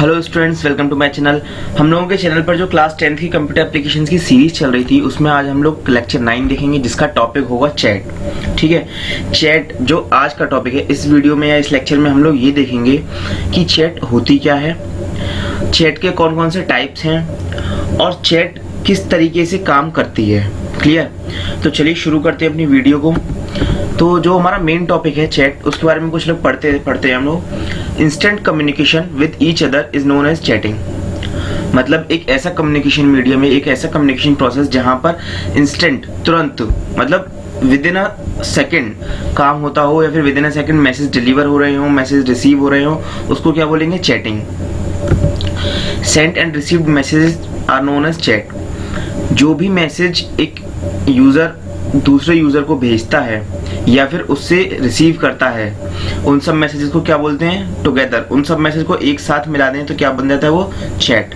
Hello students, welcome to my channel. हम लोगों के चैनल पर जो क्लास 10th की कंप्यूटर एप्लीकेशंस की सीरीज चल रही थी, उसमें आज हम लोग लेक्चर 9 देखेंगे, जिसका टॉपिक होगा चैट। ठीक है, चैट जो आज का टॉपिक है, इस वीडियो में या इस लेक्चर में हम लोग ये देखेंगे कि चैट होती क्या है, चैट के कौन कौन से टाइप्स हैं और चैट किस तरीके से काम करती है। क्लियर? तो चलिए शुरू करते हैं अपनी वीडियो को। तो जो हमारा मेन टॉपिक है चैट, उसके बारे में कुछ लोग पढ़ते हैं हम लोग। Instant communication with each other is known as chatting. मतलब एक ऐसा कम्युनिकेशन मीडियम है, एक ऐसा कम्युनिकेशन प्रोसेस जहां पर इंस्टेंट, तुरंत, मतलब विद इन अ सेकेंड काम होता हो, या फिर with in a second message deliver हो रहे हो, मैसेज रिसीव हो रहे हो, उसको क्या बोलेंगे? Chatting. Sent and received messages are known as chat. जो भी मैसेज एक यूजर दूसरे यूजर को भेजता है या फिर उससे रिसीव करता है, उन सब मैसेजेस को क्या बोलते हैं? टुगेदर। उन सब मैसेज को एक साथ मिला दें तो क्या बन जाता है? वो चैट।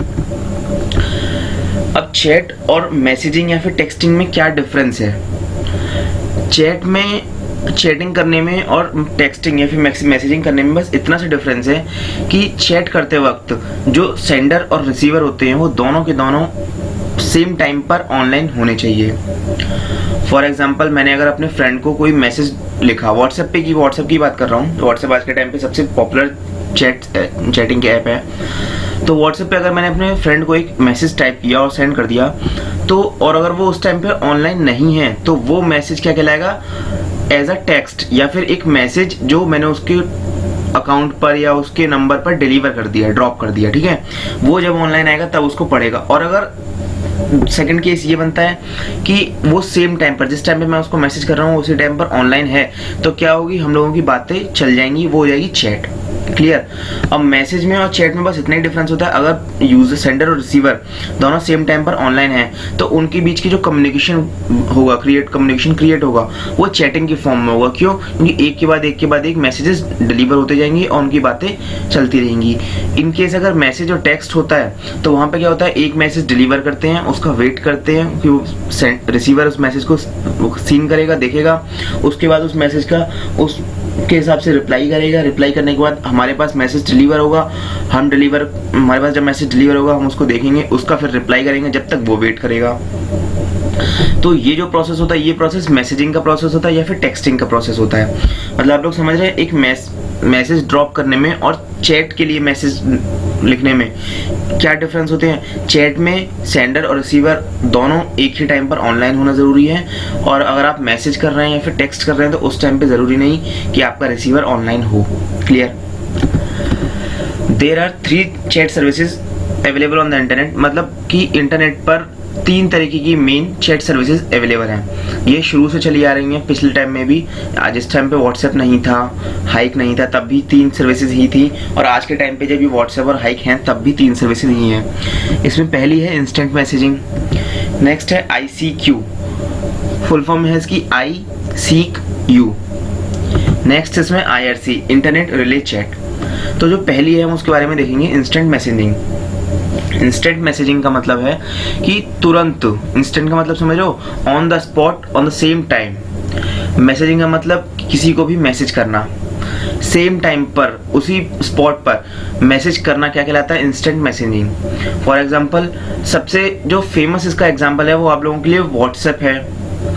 अब चैट और मैसेजिंग या फिर टेक्सटिंग में क्या डिफरेंस है? चैट में, चैटिंग करने में और टेक्सटिंग या फिर मैसेजिंग करने में बस इतना सा डिफरेंस है कि चैट करते वक्त जो सेंडर और रिसीवर होते हैं वो दोनों के दोनों सेम टाइम पर ऑनलाइन होने चाहिए। फॉर एग्जाम्पल, मैंने अगर अपने फ्रेंड को कोई मैसेज लिखा व्हाट्सएप की बात कर रहा हूँ, व्हाट्सएप आज के टाइम पे सबसे पॉपुलर चैटिंग की ऐप है। तो व्हाट्सएप पे अगर मैंने अपने फ्रेंड को एक मैसेज टाइप किया और सेंड कर दिया, तो और अगर वो उस टाइम पे ऑनलाइन नहीं है, तो वो मैसेज क्या कहलाएगा? एज अ टेक्स्ट, या फिर एक मैसेज जो मैंने उसके अकाउंट पर या उसके नंबर पर डिलीवर कर दिया, ड्रॉप कर दिया। ठीक है, वो जब ऑनलाइन आएगा तब उसको पढ़ेगा। और अगर सेकंड केस ये बनता है कि वो सेम टाइम पर, जिस टाइम पे मैं उसको मैसेज कर रहा हूँ उसी टाइम पर ऑनलाइन है, तो क्या होगी? हम लोगों की बातें चल जाएंगी, वो हो जाएगी चैट। क्लियर? अब मैसेज में और चैट में बस इतना ही डिफरेंस होता है, अगर यूजर, सेंडर और रिसीवर दोनों सेम टाइम पर ऑनलाइन है तो उनके बीच की जो कम्युनिकेशन होगा, कम्युनिकेशन क्रिएट होगा, वो चैटिंग के फॉर्म में होगा। क्यों? क्योंकि एक के बाद एक मैसेजेस डिलीवर होते जाएंगे और उनकी बातें चलती रहेंगी। इन केस अगर मैसेज और टेक्स्ट होता है तो वहां पर क्या होता है? एक मैसेज डिलीवर करते हैं, उसका वेट करते हैं कि रिसीवर उस मैसेज को सीन करेगा, देखेगा, उसके बाद उस मैसेज का उसके हिसाब से रिप्लाई करेगा। रिप्लाई करने के बाद हमारे पास मैसेज डिलीवर होगा, हमारे पास जब मैसेज डिलीवर होगा हम उसको देखेंगे, उसका फिर रिप्लाई करेंगे, जब तक वो वेट करेगा। तो ये जो प्रोसेस होता है, ये प्रोसेस मैसेजिंग का प्रोसेस होता है या फिर टेक्सटिंग का प्रोसेस होता है। मतलब आप लोग समझ रहे हैं, एक मैसेज ड्रॉप करने में और चैट के लिए मैसेज लिखने में क्या डिफरेंस होते हैं? चैट में सेंडर और रिसीवर दोनों एक ही टाइम पर ऑनलाइन होना जरूरी है, और अगर आप मैसेज कर रहे हैं या फिर टेक्स्ट कर रहे हैं तो उस टाइम पे जरूरी नहीं कि आपका रिसीवर ऑनलाइन हो। Clear? There are 3 chat services available on the internet. मतलब कि इंटरनेट पर 3 तरीके की मेन चैट सर्विसेज अवेलेबल हैं। ये शुरू से चली आ रही हैं, पिछले टाइम में भी। आज इस टाइम पे व्हाट्सएप नहीं था, हाइक नहीं था, तब भी 3 सर्विसेज ही थी, और आज के टाइम पे जब भी व्हाट्सएप और हाइक हैं तब भी 3 सर्विसेज ही हैं। इसमें पहली है इंस्टेंट मैसेजिंग, नेक्स्ट है ICQ, फुल फॉर्म है इसकी आई सीक यू, नेक्स्ट इसमें IRC, इंटरनेट रिले चैट। तो जो पहली है हम उसके बारे में देखेंगे, इंस्टेंट मैसेजिंग। इंस्टेंट मैसेजिंग का मतलब है कि तुरंत, इंस्टेंट का मतलब समझ लो on the spot, on the same time. Messaging का मतलब किसी को भी मैसेज करना, सेम टाइम पर, उसी स्पॉट पर मैसेज करना क्या कहलाता है? Instant messaging. फॉर एग्जांपल, सबसे जो फेमस इसका एग्जांपल है वो आप लोगों के लिए व्हाट्सएप है,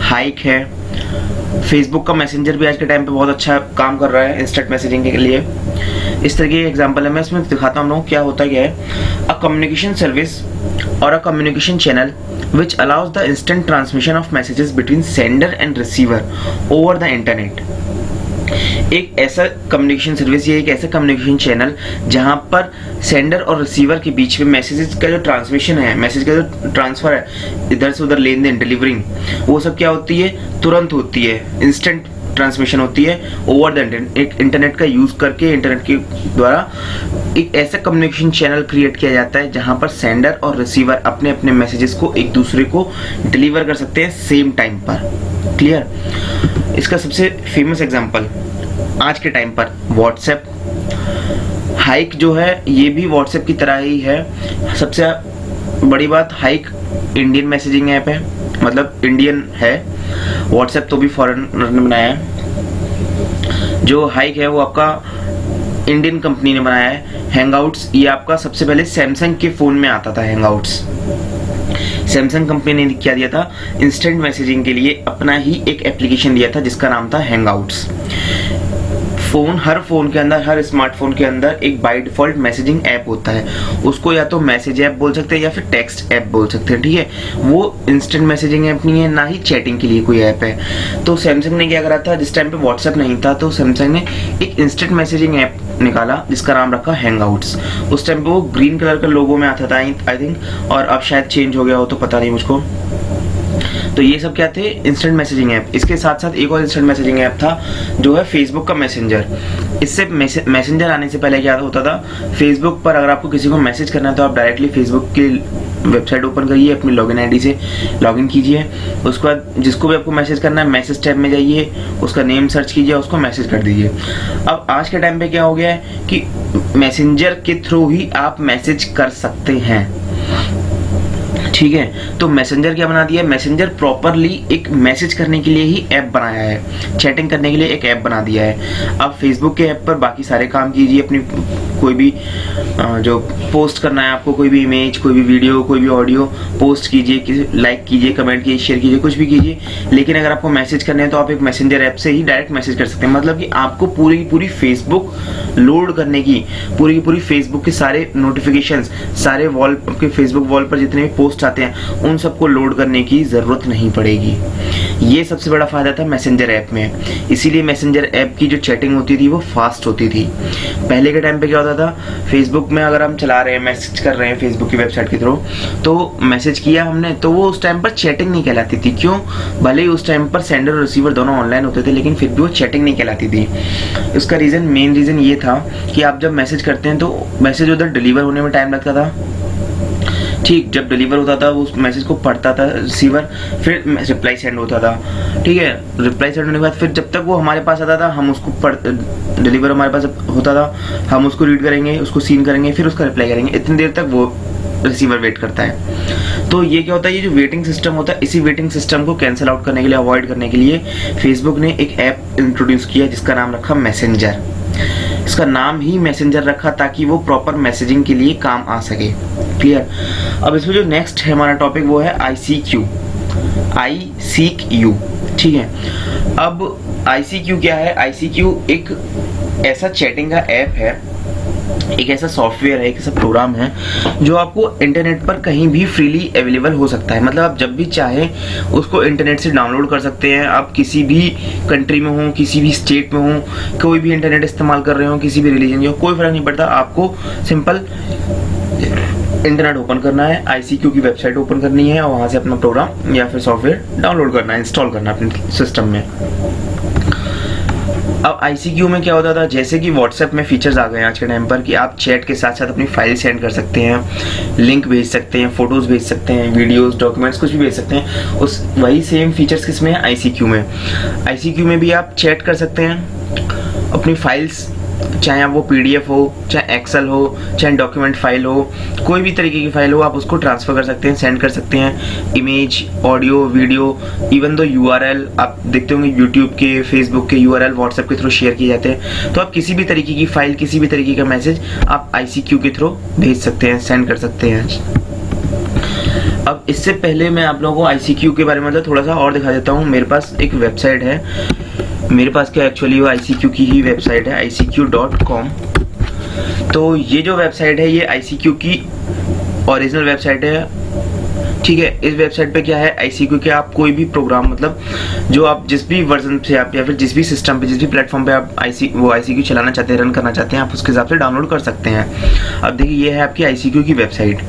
हाइक है, फेसबुक का मैसेंजर भी आज के टाइम पे बहुत अच्छा काम कर रहा है इंस्टेंट मैसेजिंग के लिए। इस तरह के एग्जांपल है, मैं इसमें दिखाता हूँ क्या होता क्या है। अ कम्युनिकेशन सर्विस और a communication channel which allows the instant transmission of messages between sender and receiver over the internet। एक ऐसा कम्युनिकेशन सर्विस, ये एक ऐसा कम्युनिकेशन चैनल जहां पर सेंडर और रिसीवर के बीच में मैसेजेस का जो ट्रांसमिशन है, मैसेज का जो ट्रांसफर है, इधर से उधर लेन देन, डिलीवरिंग, वो सब क्या होती है? तुरंत होती है, इंस्टेंट ट्रांसमिशन होती है ओवर द इंटरनेट। एक इंटरनेट का यूज करके, इंटरनेट के द्वारा एक ऐसा कम्युनिकेशन चैनल क्रिएट किया जाता है जहां पर सेंडर और रिसीवर अपने अपने मैसेजेस को एक दूसरे को डिलीवर कर सकते हैं सेम टाइम पर। क्लियर? इसका सबसे फेमस एग्जांपल आज के टाइम पर व्हाट्सएप, हाइक जो है ये भी व्हाट्सएप की तरह ही है। सबसे बड़ी बात, हाइक इंडियन मैसेजिंग ऐप है, मतलब इंडियन है। व्हाट्सएप तो भी फॉरेनर ने बनाया है। जो हाइक है वो आपका इंडियन कंपनी ने बनाया है हैंगआउट्स। ये आपका सबसे पहले सैमसंग के फोन में आता था हैंगआउट्स। सैमसंग कंपनी ने क्या दिया था, इंस्टेंट मैसेजिंग के लिए अपना ही एक एप्लीकेशन दिया था जिसका नाम था हैंगआउट्स। हर फोन के अंदर, हर स्मार्टफोन के अंदर एक बाय डिफॉल्ट मैसेजिंग ऐप होता है। उसको या तो मैसेज ऐप बोल सकते हैं या फिर टेक्स्ट ऐप बोल सकते हैं, ठीक है। वो इंस्टेंट मैसेजिंग ऐप नहीं है, ना ही चैटिंग के लिए कोई ऐप है। तो सैमसंग ने क्या करा था, जिस टाइम पे व्हाट्सएप नहीं था तो सैमसंग ने एक इंस्टेंट मैसेजिंग ऐप निकाला जिसका नाम रखा हैंगआउट्स। उस टाइम पे वो ग्रीन कलर का लोगो में आता था आई थिंक, और अब शायद चेंज हो गया हो तो पता नहीं मुझको। तो ये सब क्या थे, इंस्टेंट मैसेजिंग ऐप। इसके साथ साथ एक और इंस्टेंट मैसेजिंग ऐप था जो है फेसबुक का मैसेंजर। इससे मैसेंजर आने से पहले क्या होता था, फेसबुक पर अगर आपको किसी को मैसेज करना है तो आप डायरेक्टली फेसबुक की वेबसाइट ओपन करिए, अपनी लॉगिन आईडी से लॉगिन कीजिए। उसके बाद जिसको भी आपको मैसेज करना है मैसेज टैब में जाइए, उसका नेम सर्च कीजिए, उसको मैसेज कर दीजिए। अब आज के टाइम पे क्या हो गया है कि मैसेंजर के थ्रू ही आप मैसेज कर सकते हैं, ठीक है। तो मैसेंजर क्या बना दिया है, मैसेंजर प्रॉपरली एक मैसेज करने के लिए ही ऐप बनाया है, चैटिंग करने के लिए एक ऐप बना दिया है। अब फेसबुक के ऐप पर बाकी सारे काम कीजिए, अपनी कोई भी जो पोस्ट करना है आपको, कोई भी इमेज, कोई भी वीडियो, कोई भी ऑडियो पोस्ट कीजिए, लाइक कीजिए, कमेंट कीजिए, शेयर कीजिए, कुछ भी कीजिए। लेकिन अगर आपको मैसेज करने हैं तो आप एक मैसेंजर ऐप से ही डायरेक्ट मैसेज कर सकते हैं। मतलब कि आपको पूरी की पूरी फेसबुक लोड करने की, पूरी की पूरी फेसबुक के सारे नोटिफिकेशंस, सारे वॉल के फेसबुक वॉल पर जितने भी पोस्ट आते हैं उन सबको लोड करने की जरूरत नहीं पड़ेगी। ये सबसे बड़ा फायदा था मैसेंजर ऐप में। इसीलिए मैसेंजर ऐप की जो चैटिंग होती थी वो फास्ट होती थी। पहले के टाइम पे क्या होता था, फेसबुक में अगर हम चला रहे हैं, मैसेज कर रहे हैं फेसबुक की वेबसाइट के थ्रू, तो मैसेज किया हमने तो वो उस टाइम पर चैटिंग नहीं कहलाती थी। क्यों? भले ही उस टाइम पर सेंडर और रिसीवर दोनों ऑनलाइन होते थे, लेकिन फिर भी वो चैटिंग नहीं कहलाती थी। उसका रीजन, मेन रीजन ये था कि आप जब मैसेज करते हैं तो मैसेज उधर डिलीवर होने में टाइम लगता था, ठीक। जब डिलीवर होता था उस मैसेज को पढ़ता था रिसीवर, फिर रिप्लाई सेंड होता था, ठीक है। रिप्लाई सेंड होने के बाद फिर जब तक वो हमारे पास आता था, हम उसको डिलीवर हमारे पास होता था, हम उसको रीड करेंगे, उसको सीन करेंगे, फिर उसका रिप्लाई करेंगे। इतनी देर तक वो रिसीवर वेट करता है। तो ये क्या होता है, ये जो वेटिंग सिस्टम होता है, इसी वेटिंग सिस्टम को कैंसिल आउट करने के लिए, अवॉइड करने के लिए फेसबुक ने एक ऐप इंट्रोड्यूस किया जिसका नाम रखा मैसेंजर। इसका नाम ही मैसेंजर रखा ताकि वो प्रॉपर मैसेजिंग के लिए काम आ सके। क्लियर? अब इसमें जो नेक्स्ट है हमारा टॉपिक वो है ICQ। ठीक है। अब ICQ क्या है? ICQ एक ऐसा चैटिंग का ऐप है, एक ऐसा सॉफ्टवेयर है, एक ऐसा प्रोग्राम है जो आपको इंटरनेट पर कहीं भी फ्रीली अवेलेबल हो सकता है। मतलब आप जब भी चाहे उसको इंटरनेट से डाउनलोड कर सकते हैं। आप किसी भी कंट्री में हो, किसी भी स्टेट में हो, कोई भी इंटरनेट इस्तेमाल कर रहे हो, किसी भी रिलीजन के हो, कोई फर्क नहीं पड़ता। आपको सिंपल इंटरनेट ओपन करना है, ICQ की वेबसाइट ओपन करनी है और वहां से अपना प्रोग्राम या फिर सॉफ्टवेयर डाउनलोड करना है, इंस्टॉल करना है अपने सिस्टम में। अब ICQ में क्या होता था, जैसे कि व्हाट्सएप में फीचर्स आ गए हैं आज के टाइम पर कि आप चैट के साथ साथ अपनी फाइल सेंड कर सकते हैं, लिंक भेज सकते हैं, फोटोज भेज सकते हैं, वीडियोस, डॉक्यूमेंट्स कुछ भी भेज सकते हैं। उस वही सेम फीचर्स किसमें है? ICQ में। ICQ में भी आप चैट कर सकते हैं अपनी फाइल्स, चाहे वो PDF हो, चाहे एक्सेल हो, चाहे डॉक्यूमेंट फाइल हो, कोई भी तरीके की फाइल हो, आप उसको ट्रांसफर कर सकते हैं, सेंड कर सकते हैं। Image, audio, video, even though URL आप देखते होंगे यूट्यूब के, फेसबुक के URL व्हाट्सएप के थ्रू शेयर किए जाते हैं। तो आप किसी भी तरीके की फाइल, किसी भी तरीके का मैसेज आप ICQ के थ्रू भेज सकते हैं, सेंड कर सकते हैं। अब इससे पहले मैं आप लोगों को ICQ के बारे में मतलब थोड़ा सा और दिखा देता हूँ। मेरे पास एक वेबसाइट है, मेरे पास क्या एक्चुअली वो ICQ की ही वेबसाइट है, ICQ.com। तो ये जो वेबसाइट है ये ICQ की ओरिजिनल वेबसाइट है, ठीक है। इस वेबसाइट पे क्या है, ICQ के आप कोई भी प्रोग्राम, मतलब जो आप जिस भी वर्जन से आप या फिर जिस भी सिस्टम पे, जिस भी प्लेटफॉर्म पे आप ICQ चलाना चाहते हैं, रन करना चाहते हैं, आप उसके हिसाब से डाउनलोड कर सकते हैं। अब देखिए ये है आपकी ICQ की वेबसाइट।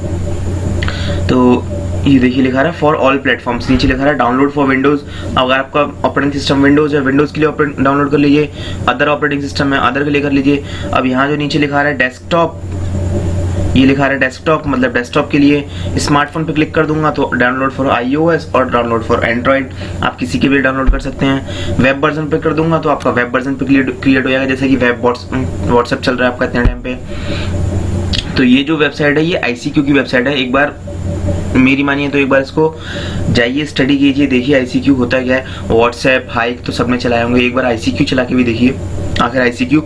तो ये देखिए लिखा रहा है फॉर ऑल प्लेटफॉर्म्स, नीचे लिखा रहा है डाउनलोड फॉर विंडोज। अगर आपका ऑपरेटिंग सिस्टम विंडोज है, विंडोज के लिए डाउनलोड कर लीजिए, अदर ऑपरेटिंग सिस्टम है, अदर के लिए कर लीजिए। अब यहाँ जो नीचे लिखा रहा है डेस्कटॉप, ये लिखा रहा है डेस्कटॉप, मतलब डेस्कटॉप के लिए। स्मार्टफोन पे क्लिक कर दूंगा तो डाउनलोड फॉर iOS और डाउनलोड फॉर एंड्रॉइड, आप किसी के भी डाउनलोड कर सकते हैं। वेब वर्जन पे कर दूंगा तो आपका वेब वर्जन पे क्रिएट हो जाएगा, जैसे कि वेब व्हाट्सएप चल रहा है आपका इतने टाइम पे। तो ये जो वेबसाइट है ये ICQ की वेबसाइट है। एक बार मेरी मानिए तो एक बार इसको जाइए, स्टडी कीजिए, देखिए ICQ होता क्या है। व्हाट्सएप, हाइक तो सबने चलाए होंगे, एक बार ICQ चला के भी देखिए आखिर ICQ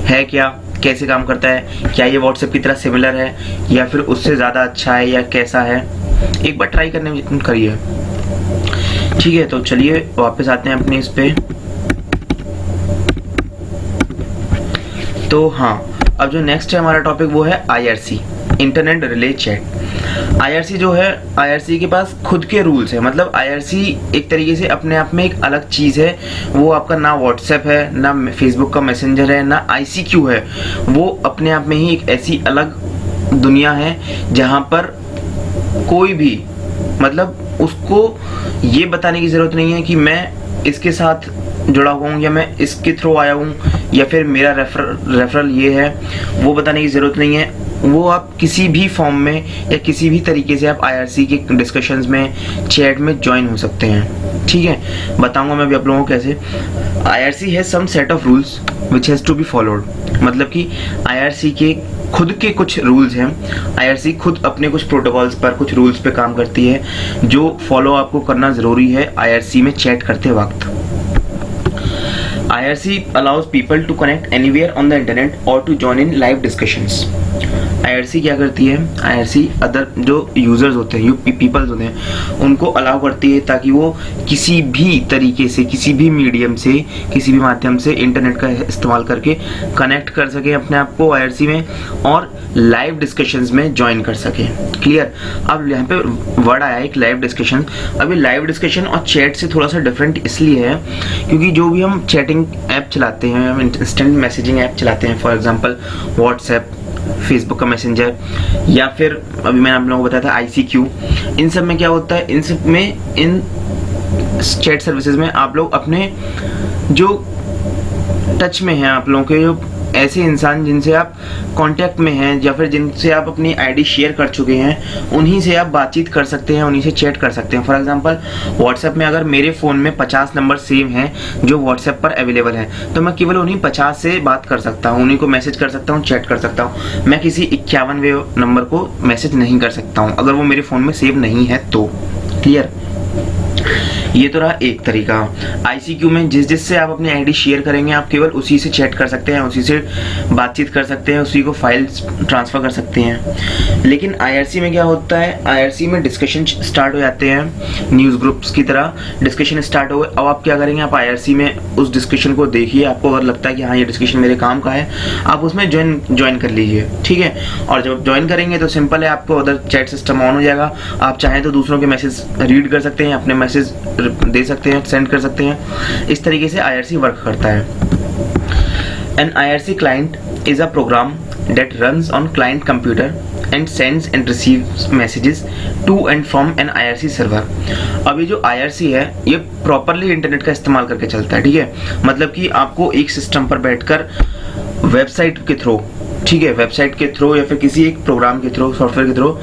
है क्या, कैसे काम करता है, क्या ये व्हाट्सएप की तरह सिमिलर है या फिर उससे ज़्यादा अच्छा है या कैसा है, एक बार ट्राई करने में करिए। ठीक है, तो चलिए वापस आते हैं अपने इस पे। तो हाँ, अब जो नेक्स्ट है हमारा टॉपिक वो है IRC, internet relay chat. IRC जो है, IRC के पास खुद के रूल्स है। मतलब IRC एक तरीके से अपने आप में एक अलग चीज़ है। वो आपका ना व्हाट्सएप है, ना फेसबुक का मैसेंजर है, ना ICQ है। वो अपने आप में ही एक ऐसी अलग दुनिया है जहाँ पर कोई भी, मतलब उसको ये बताने की ज़रूरत नहीं है कि मैं इसके साथ जुड़ा हुआ हूँ या मैं इसके थ्रू आया हूँ या फिर मेरा रेफरल ये है, वो बताने की ज़रूरत नहीं है। वो आप किसी भी फॉर्म में या किसी भी तरीके से आप IRC के डिस्कशंस में, चैट में ज्वाइन हो सकते हैं। ठीक है, बताऊंगा मैं भी आप लोगों को कैसे। IRC है some set of rules which has to be followed. मतलब कि IRC के खुद के कुछ रूल्स हैं। IRC खुद अपने कुछ प्रोटोकॉल्स पर, कुछ रूल्स पे काम करती है जो फॉलो आपको करना ज़रूरी है IRC में चैट करते वक्त। IRC allows people to connect anywhere on the internet or to join in live discussions. IRC क्या करती है, IRC अदर जो यूज़र्स होते हैं, पीपल्स होते हैं, उनको अलाउ करती है ताकि वो किसी भी तरीके से, किसी भी मीडियम से, किसी भी माध्यम से इंटरनेट का इस्तेमाल करके कनेक्ट कर सके अपने आप को IRC में और लाइव डिस्कशंस में ज्वाइन कर सके। क्लियर। अब यहाँ पे वर्ड आया एक लाइव डिस्कशन। अभी लाइव डिस्कशन और चैट से थोड़ा सा डिफरेंट इसलिए है क्योंकि जो भी हम चैटिंग ऐप चलाते हैं, हम इंस्टेंट मैसेजिंग ऐप चलाते हैं, फॉर एग्जांपल व्हाट्सएप, फेसबुक का मैसेंजर या फिर अभी मैंने आप लोगों को बताया था ICQ, इन सब में क्या होता है, इन सब में, इन चैट सर्विसेज में आप लोग अपने जो टच में हैं, आप लोगों के जो ऐसे इंसान जिनसे आप कांटेक्ट में हैं या फिर जिनसे आप अपनी आईडी शेयर कर चुके हैं, उन्हीं से आप बातचीत कर सकते हैं, उन्हीं से चैट कर सकते हैं। फॉर एग्जांपल व्हाट्सएप में अगर मेरे फ़ोन में 50 नंबर सेव हैं जो व्हाट्सएप पर अवेलेबल हैं, तो मैं केवल उन्हीं 50 से बात कर सकता हूँ, उन्हीं को मैसेज कर सकता हूँ, चैट कर सकता हूँ। मैं किसी 51वें नंबर को मैसेज नहीं कर सकता हूँ अगर वो मेरे फ़ोन में सेव नहीं है तो। क्लियर। ये तो रहा एक तरीका। ICQ में जिससे आप अपनी आईडी शेयर करेंगे, आप केवल उसी से चैट कर सकते हैं, उसी से बातचीत कर सकते हैं, उसी को फाइल्स ट्रांसफ़र कर सकते हैं। लेकिन IRC में क्या होता है, IRC में डिस्कशन स्टार्ट हो जाते हैं, न्यूज़ ग्रुप्स की तरह डिस्कशन स्टार्ट हो गए। अब आप क्या करेंगे, आप IRC में उस डिस्कशन को देखिए, आपको अगर लगता है कि हाँ ये डिस्कशन मेरे काम का है, आप उसमें ज्वाइन कर लीजिए। ठीक है। और जब ज्वाइन करेंगे तो सिंपल है, आपको उधर चैट सिस्टम ऑन हो जाएगा। आप चाहें तो दूसरों के मैसेज रीड कर सकते हैं, अपने मैसेज दे सकते हैं, सेंड कर सकते हैं। इस तरीके से IRC वर्क करता है। An IRC client is a program that runs on client computer and sends and receives messages to and from an IRC server। अब ये जो IRC है ये प्रॉपरली इंटरनेट का इस्तेमाल करके चलता है। ठीक है, मतलब कि आपको एक सिस्टम पर बैठकर वेबसाइट के थ्रू, ठीक है, वेबसाइट के थ्रू या फिर किसी एक प्रोग्राम के थ्रू, सॉफ्टवेयर के थ्रू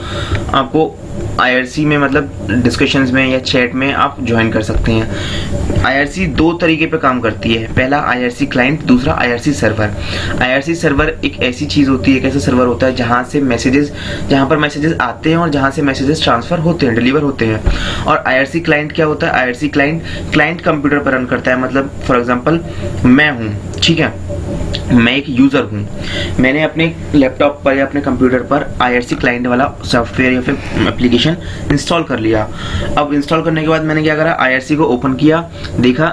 आपको IRC में, मतलब डिस्कशंस में या चैट में आप ज्वाइन कर सकते हैं। IRC दो तरीके पे काम करती है, पहला IRC क्लाइंट, दूसरा IRC सर्वर। IRC सर्वर एक ऐसी चीज़ होती है, एक ऐसा सर्वर होता है जहाँ से मैसेजेस, जहाँ पर मैसेजेस आते हैं और जहाँ से मैसेजेस ट्रांसफ़र होते हैं, डिलीवर होते हैं। और IRC क्लाइंट क्या होता है, IRC क्लाइंट कंप्यूटर पर रन करता है। मतलब फॉर एग्जाम्पल मैं हूँ, ठीक है, मैं एक यूज़र हूँ, मैंने अपने लैपटॉप पर या अपने कंप्यूटर पर IRC क्लाइंट वाला सॉफ्टवेयर या फिर एप्लीकेशन इंस्टॉल कर लिया। अब इंस्टॉल करने के बाद मैंने क्या करा, IRC को ओपन किया, देखा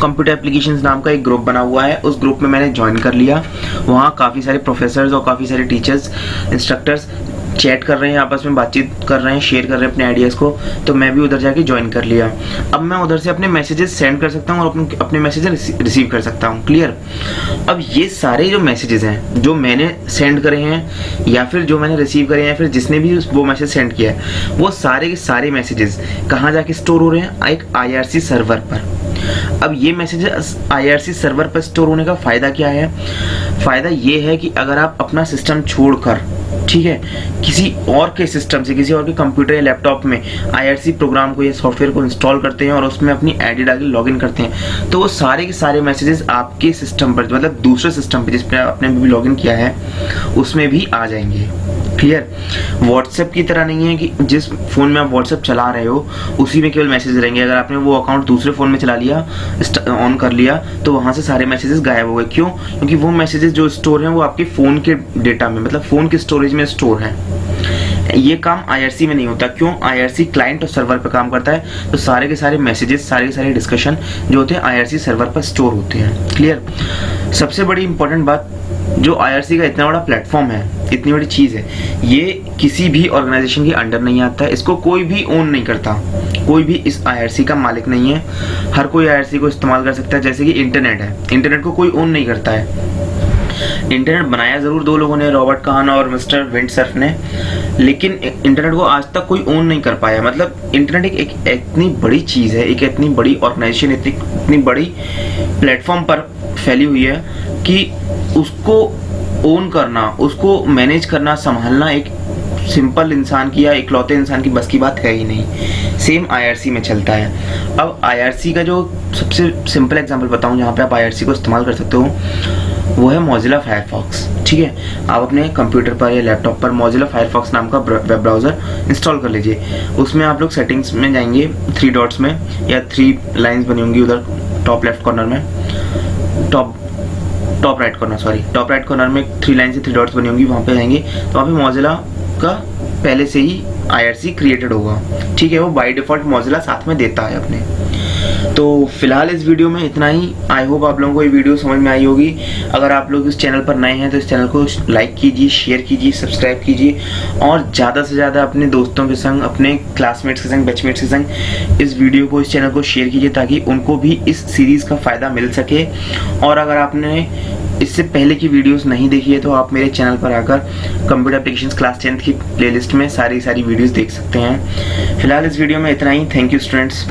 कंप्यूटर एप्लीकेशंस नाम का एक ग्रुप बना हुआ है, उस ग्रुप में मैंने ज्वाइन कर लिया। वहाँ काफ़ी सारे प्रोफेसर्स और काफ़ी सारे टीचर्स, इंस्ट्रक्टर्स चैट कर रहे हैं, आपस में बातचीत कर रहे हैं, शेयर कर रहे हैं अपने आइडियाज़ को, तो मैं भी उधर जाके ज्वाइन कर लिया। अब मैं उधर से अपने मैसेजेस सेंड कर सकता हूँ और अपने मैसेजेस रिसीव कर सकता हूँ। क्लियर। अब ये सारे जो मैसेजेस हैं जो मैंने सेंड करे हैं या फिर जो मैंने रिसीव करे हैं या फिर जिसने भी वो मैसेज सेंड किया है, वो सारे के सारे मैसेजेस कहाँ जाके स्टोर हो रहे हैं, एक IRC सर्वर पर। अब ये मैसेजेस IRC सर्वर पर स्टोर होने का फ़ायदा क्या है, फ़ायदा ये है कि अगर आप अपना सिस्टम छोड़कर ठीक है, किसी और के सिस्टम से, किसी और के कंप्यूटर या लैपटॉप में IRC प्रोग्राम को या सॉफ्टवेयर को इंस्टॉल करते हैं और उसमें अपनी आईडी डाल के लॉगिन करते हैं, तो वो सारे के सारे मैसेजेस आपके सिस्टम पर, मतलब दूसरे सिस्टम पर जिस पर आपने भी लॉगिन किया है उसमें भी आ जाएंगे। क्लियर? व्हाट्सएप की तरह नहीं है कि जिस फोन में आप व्हाट्सएप चला रहे हो उसी में केवल मैसेज रहेंगे। अगर आपने वो अकाउंट दूसरे फोन में चला लिया, ऑन कर लिया, तो वहां से सारे मैसेजेस गायब हो गए। क्यों? क्योंकि वो मैसेजेस जो स्टोर हैं वो आपके फोन के डेटा में, मतलब फोन के स्टोरेज में स्टोर हैं। ये काम IRC में नहीं होता। क्यों? IRC क्लाइंट और सर्वर पर काम करता है, तो सारे के सारे मैसेजेस, सारे के सारे डिस्कशन जो होते हैं IRC सर्वर पर स्टोर होते हैं। क्लियर? सबसे बड़ी इंपॉर्टेंट बात, जो IRC का इतना बड़ा प्लेटफॉर्म है, इतनी बड़ी चीज है, ये किसी भी ऑर्गेनाइजेशन के अंडर नहीं आता है। इसको कोई भी ओन नहीं करता, कोई भी इस IRC का मालिक नहीं है। हर कोई IRC को इस्तेमाल कर सकता है। जैसे कि इंटरनेट है, इंटरनेट को कोई ओन नहीं करता है। इंटरनेट बनाया जरूर दो लोगों ने, रॉबर्ट काहन और मिस्टर विंडसर्फ ने, लेकिन इंटरनेट को आज तक कोई ओन नहीं कर पाया। मतलब इंटरनेट एक इतनी बड़ी चीज है, एक इतनी बड़ी ऑर्गेनाइजेशन, इतनी बड़ी प्लेटफॉर्म पर फैली हुई है कि उसको ओन करना, उसको मैनेज करना, संभालना एक सिंपल इंसान की या इकलौते इंसान की बस की बात है ही नहीं। सेम IRC में चलता है। अब IRC का जो सबसे सिंपल एग्जांपल बताऊं जहाँ पे आप IRC को इस्तेमाल कर सकते हो, वो है मोजिला फायरफॉक्स। ठीक है, आप अपने कंप्यूटर पर या लैपटॉप पर मोजिला फायरफॉक्स नाम का वेब ब्राउज़र इंस्टॉल कर लीजिए। उसमें आप लोग सेटिंग्स में जाएंगे, 3 डॉट्स में, या 3 लाइन्स बनी होंगी उधर टॉप लेफ्ट कॉर्नर में, टॉप राइट कॉर्नर में 3 लाइन से 3 डॉट्स बनी होंगी, वहाँ पे जाएंगे तो वहाँ पे मोजिला का पहले से ही IRC क्रिएटेड होगा। ठीक है, वो बाय डिफॉल्ट मोजिला साथ में देता है अपने। तो फिलहाल इस वीडियो में इतना ही। आई होप आप लोगों को ये वीडियो समझ में आई होगी। अगर आप लोग इस चैनल पर नए हैं तो इस चैनल को लाइक कीजिए, शेयर कीजिए, सब्सक्राइब कीजिए और ज़्यादा से ज़्यादा अपने दोस्तों के संग, अपने क्लासमेट्स के संग, बैचमेट्स के संग इस वीडियो को, इस चैनल को शेयर कीजिए ताकि उनको भी इस सीरीज़ का फ़ायदा मिल सके। और अगर आपने इससे पहले की वीडियोस नहीं देखी है तो आप मेरे चैनल पर आकर कंप्यूटर एप्लीकेशंस क्लास 10th की प्लेलिस्ट में सारी वीडियोस देख सकते हैं। फिलहाल इस वीडियो में इतना ही। Thank you students.